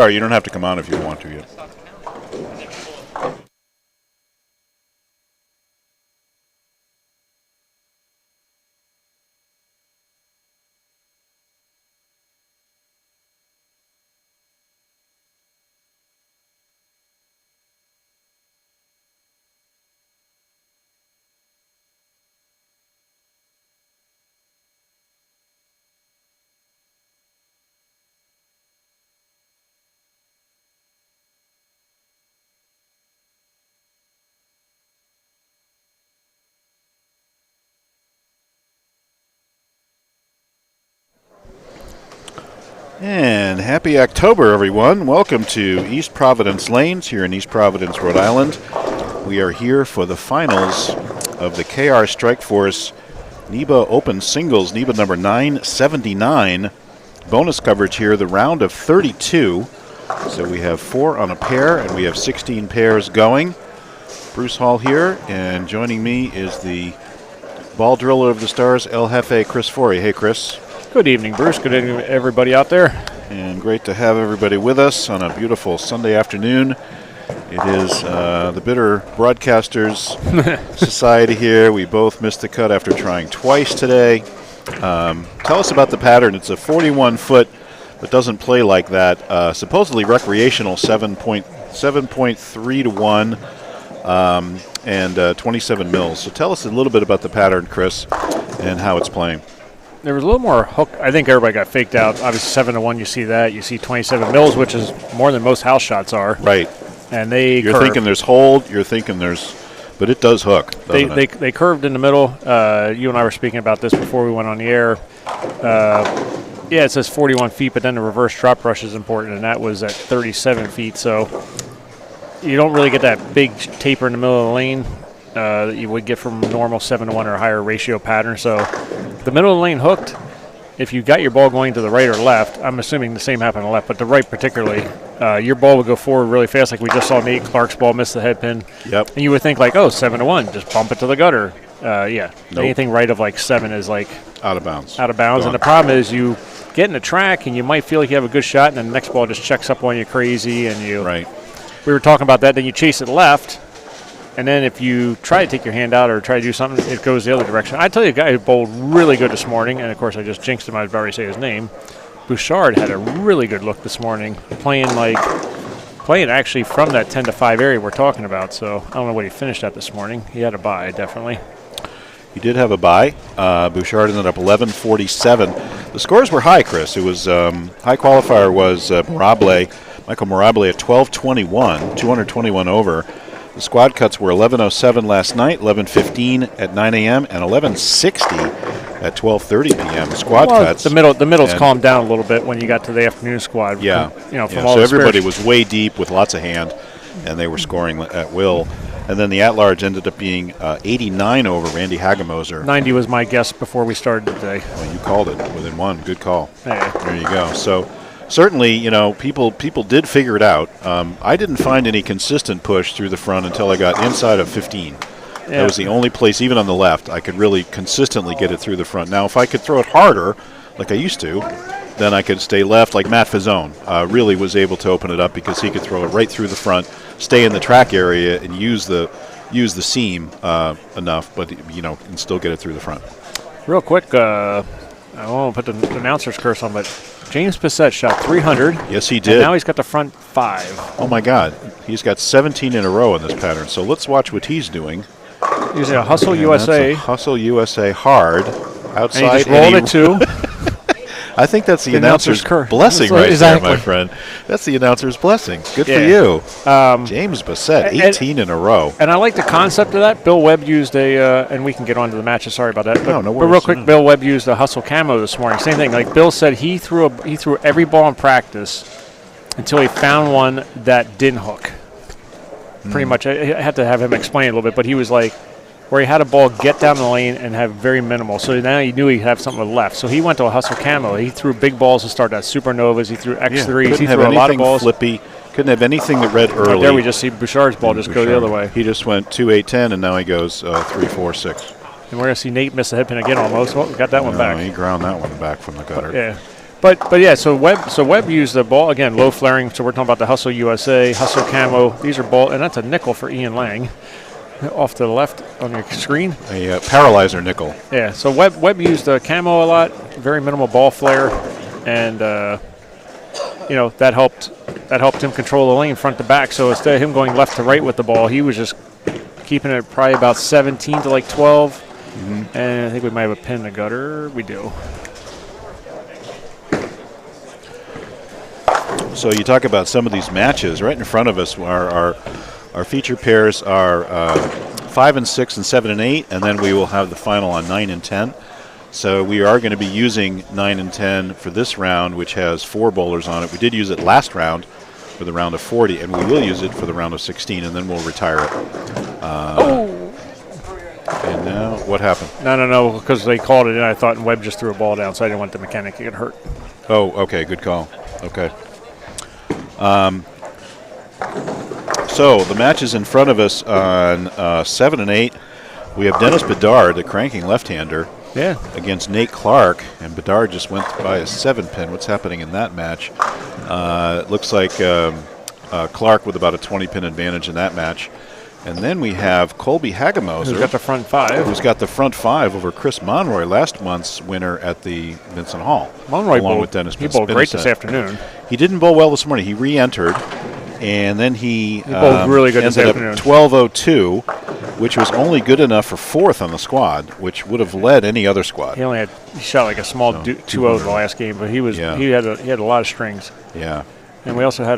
Sorry, you don't have to come on if you want to yet. And happy October, everyone. Welcome to East Providence Lanes here in East Providence, Rhode Island. We are here for the finals of the KR Strikeforce NEBA Open Singles, NEBA number 979. Bonus coverage here, the round of 32. So we have 4 on a pair, and we have 16 pairs going. Bruce Hall here, and joining me is the ball driller of the stars, El Jefe, Chris Forey. Hey, Chris. Good evening, Bruce. Good evening, everybody out there. And great to have everybody with us on a beautiful Sunday afternoon. It is the Bitter Broadcasters Society here. We both missed the cut after trying twice today. Tell us about the pattern. It's a 41-foot, but doesn't play like that. Supposedly recreational, 7.3 to 1, and 27 mils. So tell us a little bit about the pattern, Chris, and how it's playing. There was a little more hook. I think everybody got faked out. Obviously, 7 to 1. You see that. You see 27 mils, which is more than most house shots are. Right. And you're thinking there's hold. You're thinking there's, but it does hook. They curved in the middle. You and I were speaking about this before we went on the air. Yeah, it says 41 feet, but then the reverse drop rush is important, and that was at 37 feet. So you don't really get that big taper in the middle of the lane that you would get from normal 7 to 1 or higher ratio pattern. So the middle of the lane hooked. If you got your ball going to the right or left, I'm assuming the same happened to the left, but the right particularly, your ball would go forward really fast, like we just saw Nate Clark's ball miss the head pin. Yep. And you would think like, oh, 7 to 1, just bump it to the gutter. Yeah. Nope. Anything right of like 7 is like out of bounds. Out of bounds. Gone. And the problem is you get in the track and you might feel like you have a good shot, and then the next ball just checks up on you crazy, and you. Right. We were talking about that. Then you chase it left. And then if you try to take your hand out or try to do something, it goes the other direction. I tell you, a guy who bowled really good this morning, and of course I just jinxed him. I was about to say his name. Bouchard had a really good look this morning, playing actually from that 10 to 5 area we're talking about. So I don't know what he finished at this morning. He had a bye, definitely. He did have a bye. Bouchard ended up 11.47. The scores were high, Chris. It was high qualifier was Michael Mirable at 12.21, 221 over. The squad cuts were 11.07 last night, 11.15 at 9 a.m., and 11.60 at 12:30 p.m. Squad cuts. The middle's calmed down a little bit when you got to the afternoon squad. Yeah. All so everybody was way deep with lots of hand, and they were scoring at will. And then the at-large ended up being 89 over Randy Hagemoser. 90 was my guess before we started today. Well, you called it within one. Good call. Hey. There you go. So certainly, people did figure it out. I didn't find any consistent push through the front until I got inside of 15. Yeah. That was the only place, even on the left, I could really consistently get it through the front. Now, if I could throw it harder, like I used to, then I could stay left, like Matt Fazone really was able to open it up because he could throw it right through the front, stay in the track area, and use the seam enough, but and still get it through the front. Real quick, I won't put the announcer's curse on, but James Bissett shot 300. Yes, he did. And now he's got the front 5. Oh, my God. He's got 17 in a row in this pattern. So let's watch what he's doing. Using a Hustle USA. Hustle USA hard. Outside. And he just rolled it, too. I think that's the announcer's blessing there, my friend. That's the announcer's blessing. Good for you. James Bissett, 18 in a row. And I like the concept of that. Bill Webb used and we can get on to the matches, sorry about that. No worries. But real quick, Bill Webb used a Hustle Camo this morning. Same thing. Like Bill said, he threw every ball in practice until he found one that didn't hook. Pretty much. I had to have him explain it a little bit, but he was like, where he had a ball get down the lane and have very minimal. So now he knew he'd have something left. So he went to a Hustle Camo. He threw big balls to start that Supernovas. He threw X3s. He threw a lot of balls. Flippy. Couldn't have anything that read early. There we just see Bouchard's ball just go the other way. He just went 2, 8, 10, and now he goes 3, 4, 6. And we're going to see Nate miss the head pin again almost. Well, we got that one back. He ground that one back from the gutter. Yeah. But yeah, so Webb used the ball again, low flaring. So we're talking about the Hustle USA, Hustle Camo. These are ball, and that's a nickel for Ian Lang, off to the left on your screen. A paralyzer nickel. Yeah. So Webb used the camo a lot, very minimal ball flare, and that helped him control the lane front to back. So instead of him going left to right with the ball, he was just keeping it probably about 17 to like 12. Mm-hmm. And I think we might have a pin in the gutter. We do. So you talk about some of these matches. Right in front of us, our feature pairs are 5 and 6 and 7 and 8, and then we will have the final on 9 and 10. So we are going to be using 9 and 10 for this round, which has 4 bowlers on it. We did use it last round for the round of 40, and we will use it for the round of 16, and then we'll retire it. And now, what happened? No, because they called it in. I thought Webb just threw a ball down, so I didn't want the mechanic to get hurt. Oh, okay, good call. Okay. So the matches in front of us on 7 and 8, we have Dennis Bedard, a cranking left-hander, against Nate Clark, and Bedard just went by a 7-pin. What's happening in that match? It looks like Clark with about a 20-pin advantage in that match. And then we have Colby Hagamoser, who's got the front 5. Who's got the front 5 over Chris Monroy, last month's winner at the Vincent Hall. Monroy along bowled, with Dennis. He bowled great this afternoon. He didn't bowl well this morning. He re-entered, and then he bowled really good this afternoon. 12:02, which was only good enough for 4th on the squad, which would have led any other squad. He shot like a small 2-0 the last game, but he had a lot of strings. Yeah. And we also have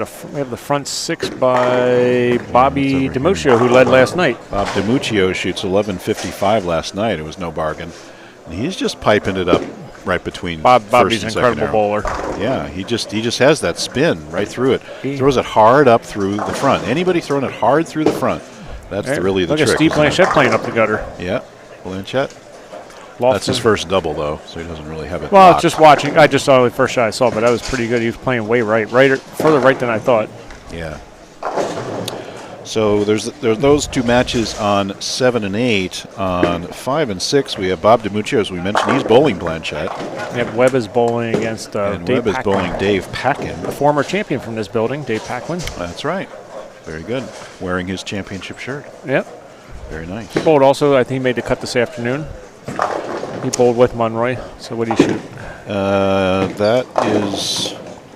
the front 6 by Bobby DiMuccio, who led last night. Bob DiMuccio shoots 11.55 last night. It was no bargain. And he's just piping it up right between Bobby's first an and incredible bowler. Yeah, he just has that spin right through it. Throws it hard up through the front. Anybody throwing it hard through the front, that's really the trick. Look at Steve Blanchette playing up the gutter. Yeah, Blanchette. Lofton. That's his first double, though, so he doesn't really have it. Well, just watching. I just saw the first shot I saw, but that was pretty good. He was playing way further right than I thought. Yeah. So there's those 2 matches on 7 and 8. On 5 and 6, we have Bob DiMuccio, as we mentioned. He's bowling Blanchette. Yeah, Webb is bowling against and Dave Webb Packwin. is bowling Dave Packwin. The former champion from this building, Dave Packwin. That's right. Very good. Wearing his championship shirt. Yep. Very nice. He bowled also. I think he made the cut this afternoon. He bowled with Monroy. So what do you shoot? That is.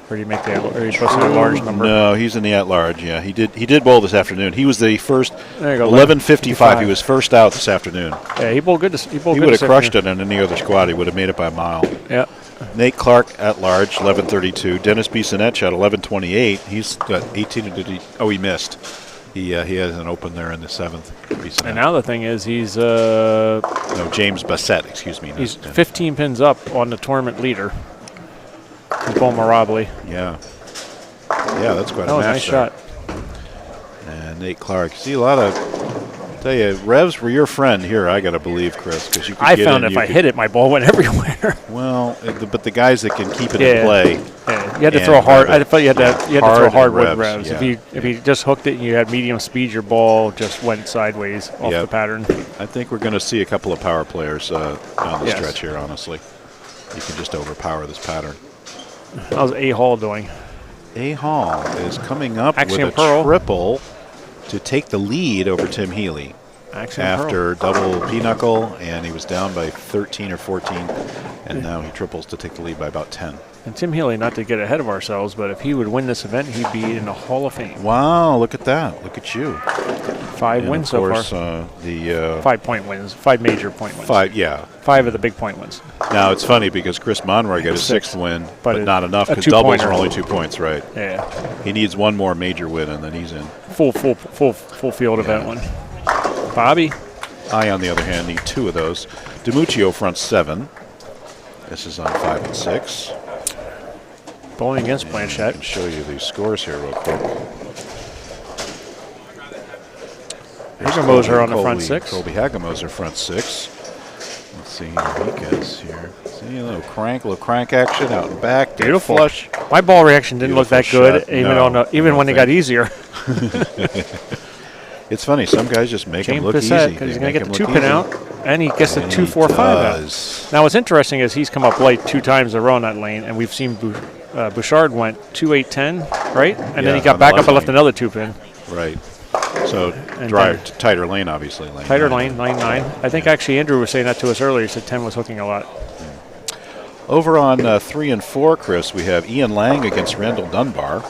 Or do you make the? Or are you supposed to do a large number? No, he's in the at-large. Yeah, he did bowl this afternoon. He was the first. There you go. 11:55. He was first out this afternoon. Yeah, he bowled good. He would have crushed it on any other squad. He would have made it by a mile. Yeah. Nate Clark at large, 11:32. Dennis Bissonette shot 11:28. He's got 18. Oh, he missed. He has an open there in the 7th. And now the thing is, he's no, James Bassett. Excuse me. He's 15 pins up on the tournament leader. He's bowling Marabli. Yeah. Yeah, that's quite a match. Nice shot. And Nate Clark. See a lot of. Tell you, Revs were your friend here. I gotta believe, Chris, because you could I found if I hit it, my ball went everywhere. Well, but the guys that can keep it in play. Yeah, you had to throw hard. I thought you had to throw hard with Revs. Yeah. If you just hooked it and you had medium speed, your ball just went sideways off the pattern. I think we're going to see a couple of power players down the stretch here. Honestly, you can just overpower this pattern. How's A Hall doing? A Hall is coming up Axiom with a Pearl. triple to take the lead over Tim Healy. After double pinochle, and he was down by 13 or 14, and now he triples to take the lead by about 10. And Tim Healy, not to get ahead of ourselves, but if he would win this event, he'd be in the Hall of Fame. Wow, look at that. Look at you. 5 wins so far. The 5 point wins, 5 major point wins. 5, yeah. 5 of the big point wins. Now, it's funny because Chris Monroy got a 6th win, but not enough because doubles are only 2 points, right? Yeah. He needs one more major win, and then he's in. Full field event one. Bobby. I, on the other hand, need 2 of those. DiMuccio front 7. This is on 5 and 6. Bowling against Blanchette. I can show you these scores here real quick. Hagamoser on the front 6. Colby Hagamoser front 6. Let's see how he gets here. See a little crank action out and back. Beautiful. Flush. My ball reaction didn't look that good, shot. even when it got easier. It's funny. Some guys just make him James look Bissett, easy. because he's They going to make get the him 2 look pin easy. out, and he gets the And 2, he 4, 5 out. does. Now, what's interesting is he's come up light 2 times in a row in that lane, and we've seen Bouchard went 2, 8, 10, right? And then he got back up and left another 2 pin. Right. So And tighter lane, obviously. Tighter lane, lane 9. I think actually Andrew was saying that to us earlier. He said 10 was hooking a lot. Over on 3 and 4, Chris, we have Ian Lang against Randall Dunbar.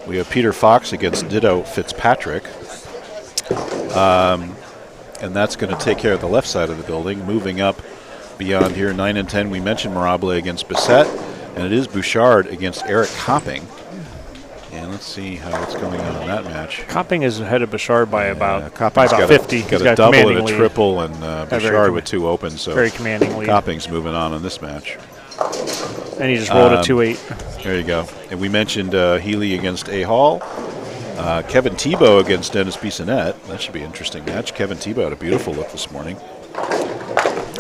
We have Peter Fox against Ditto Fitzpatrick. And that's going to take care of the left side of the building. Moving up beyond here, 9 and 10, we mentioned Mirable against Bissett. And it is Bouchard against Eric Copping. And let's see how it's going on in that match. Copping is ahead of Bouchard by about 50. 50. He's got a double and a triple, and Bouchard with 2 open. So very commanding lead. Copping's moving on in this match. And he just rolled a 2-8. There you go. And we mentioned Healy against A. Hall. Kevin Tebow against Dennis Bissonnette. That should be an interesting match. Kevin Tebow had a beautiful look this morning.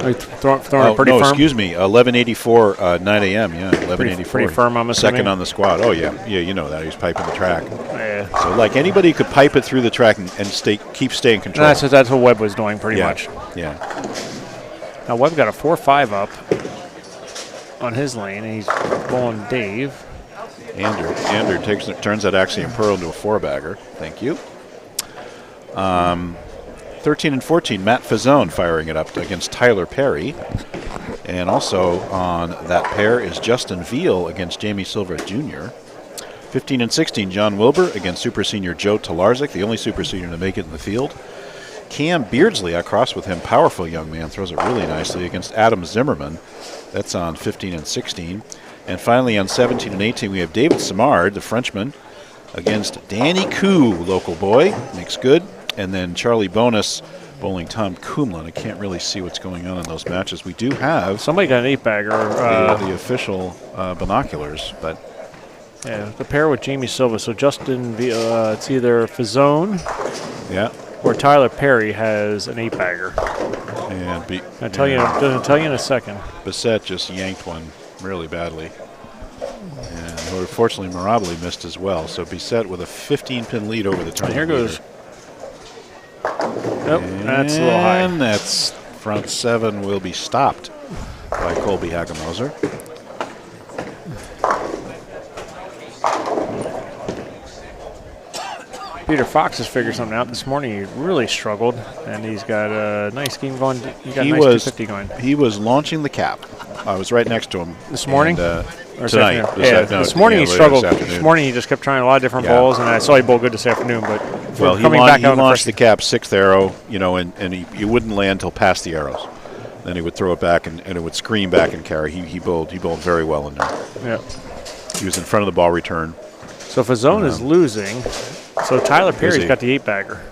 Throwing it pretty firm? Excuse me. 11:84, 9 a.m. Yeah, 11:84. Pretty firm, I'm assuming. Second on the squad. Oh, yeah. Yeah, you know that. He's piping the track. Yeah. So, like, anybody could pipe it through the track and keep staying control. That's what Webb was doing pretty much. Yeah. Now, Webb got a 4-5 up on his lane, and he's bowling Dave. Andrew turns that Axiom Pearl into a 4-bagger. Thank you. 13 and 14, Matt Fazzone firing it up against Tyler Perry. And also on that pair is Justin Veal against Jamie Silva Jr. 15 and 16, John Wilbur against Super Senior Joe Talarczyk, the only Super Senior to make it in the field. Cam Beardsley, I crossed with him, powerful young man, throws it really nicely against Adam Zimmerman. That's on 15 and 16. And finally on 17 and 18, we have David Simard, the Frenchman, against Danny Koo, local boy, makes good. And then Charlie Bonus bowling Tom Kumlin. I can't really see what's going on in those matches. We do have somebody got an 8-bagger. The official binoculars, but yeah, the pair with Jamie Silva. So Justin, it's either Fazzone, or Tyler Perry has an 8-bagger. And I'll tell you in a second. Bissett just yanked one really badly. And unfortunately, Mirabile missed as well. So Bissett with a 15-pin lead over the tournament. Here goes. Nope, that's a little high. And that's front 7 will be stopped by Colby Hagemoser. Peter Fox has figured something out this morning. He really struggled, and he's got a nice game going. He got a nice 250 going. He was launching the cap. I was right next to him. This morning? Or tonight. This morning he struggled. This morning he just kept trying a lot of different balls, and I saw he bowled good this afternoon. But he launched the cap 6th arrow, and he wouldn't land till past the arrows. Then he would throw it back, and it would scream back and carry. He bowled very well in there. Yeah. He was in front of the ball return. So Fazzone is losing. So Tyler Perry's got the 8-bagger.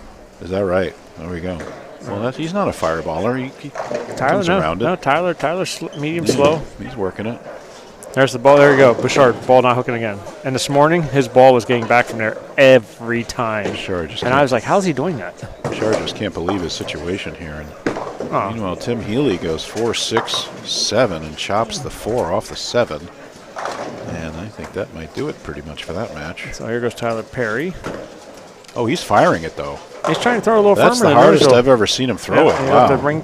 Is that right? There we go. Well, he's not a fireballer. He comes around it. No, Tyler's medium slow. He's working it. There's the ball. There you go. Bouchard, ball not hooking again. And this morning, his ball was getting back from there every time. Sure. And I was like, how's he doing that? Bouchard just can't believe his situation here. And meanwhile, Tim Healy goes 4, 6, 7 and chops the 4 off the 7. And I think that might do it pretty much for that match. So here goes Tyler Perry. Oh, he's firing it, though. He's trying to throw a little firmer. That's the hardest I've ever seen him throw it. Wow. The ring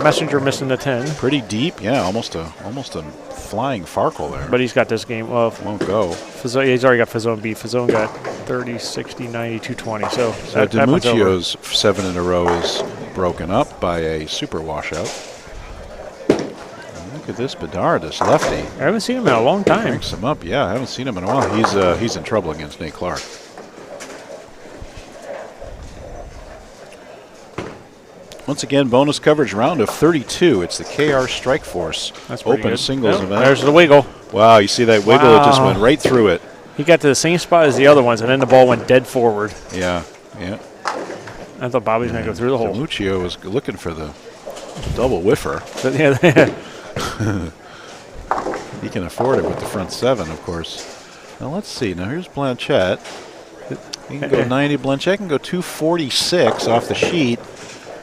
messenger missing the 10. Pretty deep, yeah, almost a flying Farkle there. But he's got this game. Well, won't go. He's already got Fazzone beat. Fazzone got 30, 60, 90, 220. So DiMuccio's 7 in a row is broken up by a super washout. Look at this Bedard, this lefty. I haven't seen him in a long time. Breaks him up, yeah. I haven't seen him in a while. He's in trouble against Nate Clark. Once again, bonus coverage round of 32. It's the KR Strikeforce Open Singles event. There's the wiggle. Wow, you see that wiggle? It just went right through it. He got to the same spot as the other ones, and then the ball went dead forward. Yeah. I thought Bobby was going to go through the hole. DiMuccio was looking for the double whiffer. He can afford it with the front 7, of course. Now, let's see. Now, here's Blanchette. He can go 90. Blanchette can go 246 off the sheet.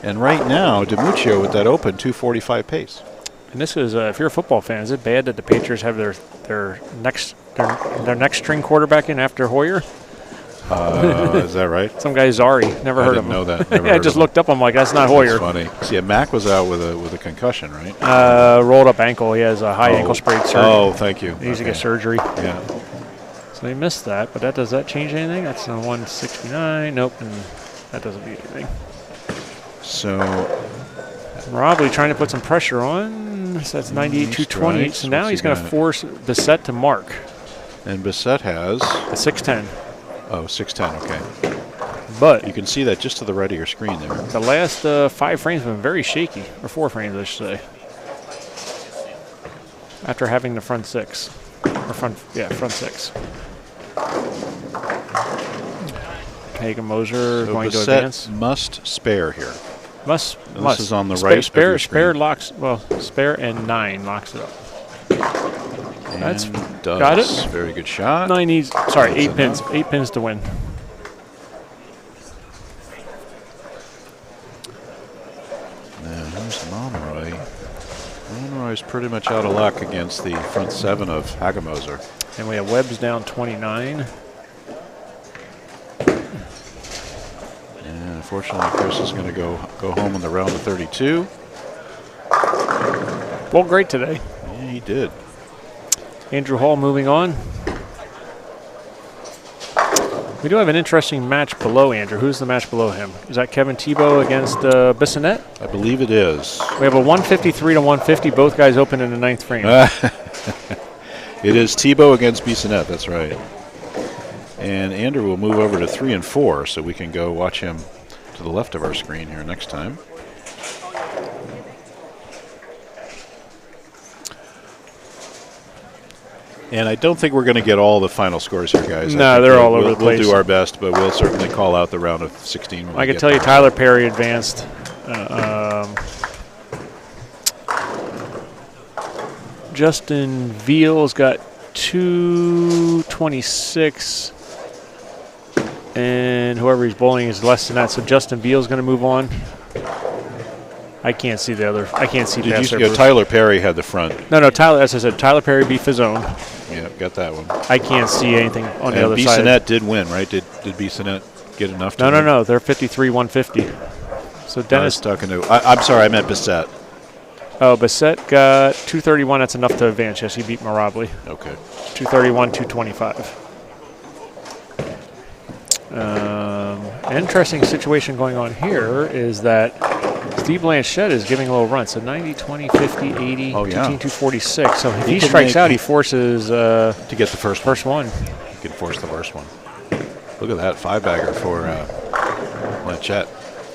And right now, DiMuccio with that open 245 pace. And this is, if you're a football fan, is it bad that the Patriots have their next string quarterback in after Hoyer? Is that right? Some guy Zari. Never heard of him. I didn't know that. Never I heard just of him. looked up. I'm like, that's not Hoyer. That's funny. See, Mac was out with a concussion, right? Rolled up ankle. He has a high ankle sprain surgery. Oh, thank you. He needs to get surgery. Yeah. So they missed that, but does that change anything? That's a 169. Nope, and that doesn't do anything. So Robley trying to put some pressure on. So that's 98-228. So now he's going to force Bissett to mark. And Bissett has a 610. Oh, 610. Okay. But you can see that just to the right of your screen there. The last 5 frames have been very shaky, or 4 frames, I should say. After having the front 6, or front 6. Hagen Moser so going Bissett to advance. Must spare here. Must. This is on the right. Spare locks. Well, spare and 9 locks it up. And that's does. Got it. Very good shot. 9 needs. Sorry, 8 pins. 8 pins to win. Now here's Monroy. Monroy's pretty much out of luck against the front 7 of Hagemoser. And we have Webb's down 29. And unfortunately, Chris is going to go home in the round of 32. Well, great today. Yeah, he did. Andrew Hall moving on. We do have an interesting match below Andrew. Who's the match below him? Is that Kevin Tebow against Bissonette? I believe it is. We have a 153 to 150. Both guys open in the 9th frame. It is Tebow against Bissonette. That's right. And Andrew will move over to 3 and 4, so we can go watch him to the left of our screen here next time. And I don't think we're going to get all the final scores here, guys. No, they're all over the place. We'll do our best, but we'll certainly call out the round of 16. I can tell you Tyler Perry advanced. Justin Veal's got 226. And whoever he's bowling is less than that. So Justin Veal's going to move on. I can't see the other. I can't see past their Tyler Perry had the front. No, Tyler. As I said, Tyler Perry beat Fazone. Yeah, got that one. I can't see anything on the other side. Bissonette did win, right? Did Bissonette get enough to win? No. They're 53-150. So Dennis. I'm sorry, I meant Bissett. Oh, Bissett got 231. That's enough to advance. Yes, he beat Marabli. Okay. 231-225. Interesting situation going on here is that Steve Blanchette is giving a little run. So 90, 20, 50, 80, 246. So if he strikes out, he forces to get the first one. He can force the first one. Look at that 5-bagger for Blanchette.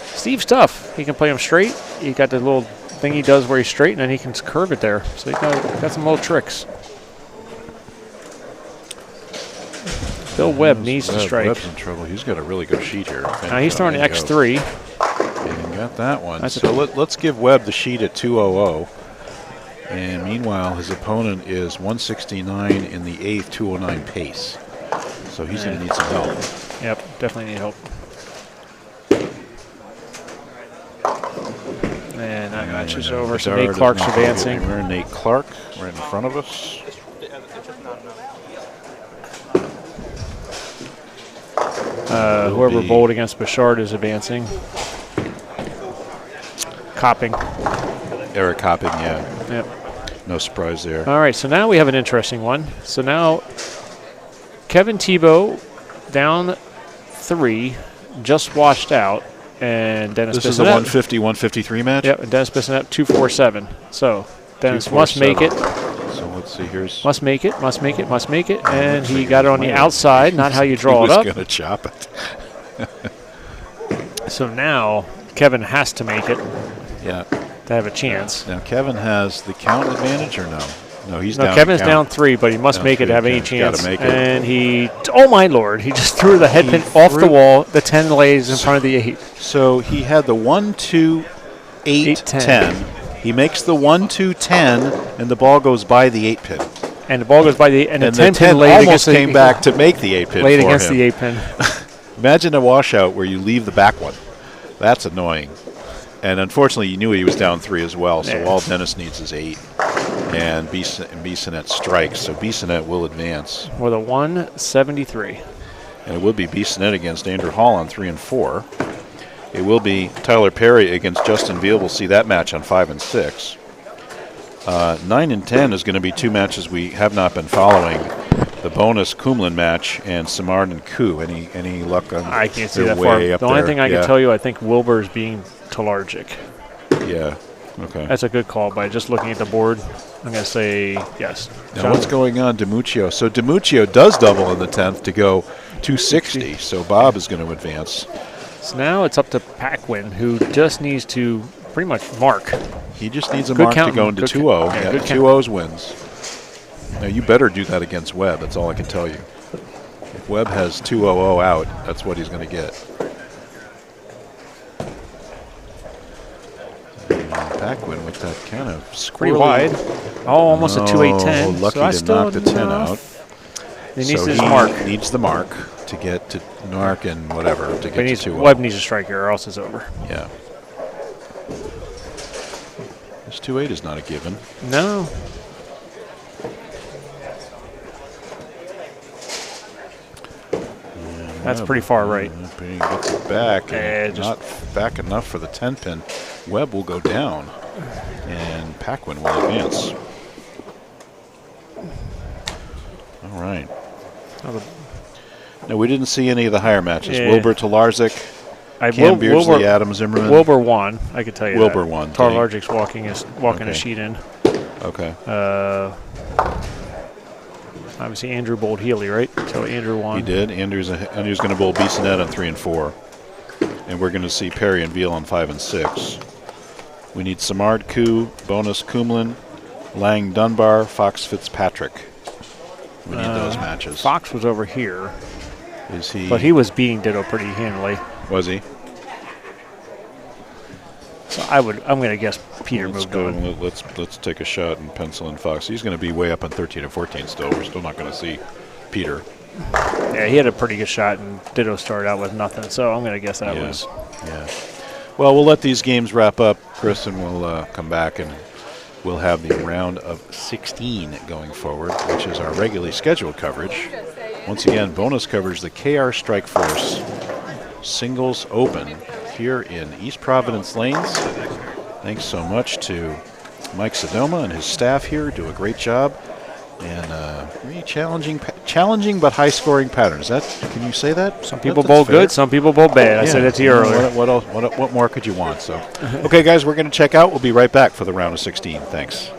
Steve's tough. He can play him straight. He got the little thing he does where he's straight, and then he can curve it there. So he got some little tricks. Bill Webb needs to strike. Webb's in trouble. He's got a really good sheet here. Now he's throwing X3. And got that one. So let's give Webb the sheet at 200. And meanwhile, his opponent is 169 in the 8th, 209 pace. So he's going to need some help. Yep, definitely need help. And that match is over. So Nate Clark's advancing. We're Nate Clark right in front of us. Whoever bowled against Bouchard is advancing. Copping. Eric Copping, yeah. Yep. No surprise there. All right, so now we have an interesting one. So now Kevin Tebow down 3, just washed out, and Dennis This is the 150-153 match? Yep, and Dennis Bissonette 247. So Dennis must make it. So let's see, here's... Must make it, and he got it on the outside, not how you draw it up. He was going to chop it. So now Kevin has to make it. Yeah. To have a chance. Now Kevin has the count advantage or no? No, he's down. Kevin's down 3, but he must make it to have any chance. Gotta make it. And he, oh my lord, he just threw the head pin off the wall. The 10 lays in front of the 8. So he had the 1, 2, 8, 10. He makes the 1, 2, 10, and the ball goes by the 8 pin. And the ball goes by the 8, and the 10 pin laid almost came back to make the 8 pin. Laid against the 8 pin. Imagine a washout where you leave the back one. That's annoying. And unfortunately, you knew he was down 3 as well, so all Dennis needs is 8. And Bissonette strikes, so Bissonette will advance. With a 173. And it will be B. Sinet against Andrew Hall on 3 and 4. It will be Tyler Perry against Justin Veal. We'll see that match on 5 and 6. 9 and 10 is going to be 2 matches we have not been following. The bonus Kumlin match and Simard and Koo. Any luck on I can't see their that far. way up The only there? thing I can tell you, I think Wilbur's being Talargic. Yeah. Okay. That's a good call, by just looking at the board. I'm going to say yes. Now what's going on, DiMuccio? So DiMuccio does double in the 10th to go 260. So Bob is going to advance. So now it's up to Paquin, who just needs to pretty much mark. He just needs a Good mark counting. to go into Good 2-0. yeah, Yeah, good 2-0s wins. Now you better do that against Webb. That's all I can tell you. If Webb has 2-0-0 out, that's what he's going to get. Paquin with that kind of Pretty wide. Oh, almost a 2-8-10. Lucky so I to still knock the 10 out. He needs So his he mark. needs the mark to get to mark and whatever to get to 2-0. Webb needs a strike here, or else it's over. Yeah. This 2-8 is not a given. No. That's pretty far right. He gets it back, and just not back enough for the 10 pin. Webb will go down, and Paquin will advance. All right. No, we didn't see any of the higher matches. Yeah. Wilbur Talarczyk, Cam Beardsley, Adam Zimmerman. Wilbur won. I could tell you Wilbur that. won. Talarczyk's walking a Okay. sheet in. Okay. Obviously Andrew bowled Healy, right? So Andrew won. He did. Andrew's going to bowl B. Sinet on 3 and 4. And we're going to see Perry and Veal on 5 and 6. We need Simard, Koo, Bonus, Kumlin, Lang, Dunbar, Fox, Fitzpatrick. We need those matches. Fox was over here. Is he? But he was beating Ditto pretty handily. Was he? So I'm going to guess Peter Let's moved go. on. Let's take a shot and pencil in Fox. He's going to be way up on 13 and 14 still. We're still not going to see Peter. Yeah, he had a pretty good shot, and Ditto started out with nothing. So I'm going to guess that was. Yeah. Well, we'll let these games wrap up, Chris, and we'll come back and we'll have the round of 16 going forward, which is our regularly scheduled coverage. Once again, bonus coverage, the KR Strikeforce Singles Open here in East Providence Lanes. Thanks so much to Mike Sodoma and his staff here. Do a great job. And really challenging but high-scoring pattern. Can you say that? Some people bowl good, some people bowl bad. I said that to you earlier. What else? What more could you want? So, okay, guys, we're going to check out. We'll be right back for the round of 16. Thanks.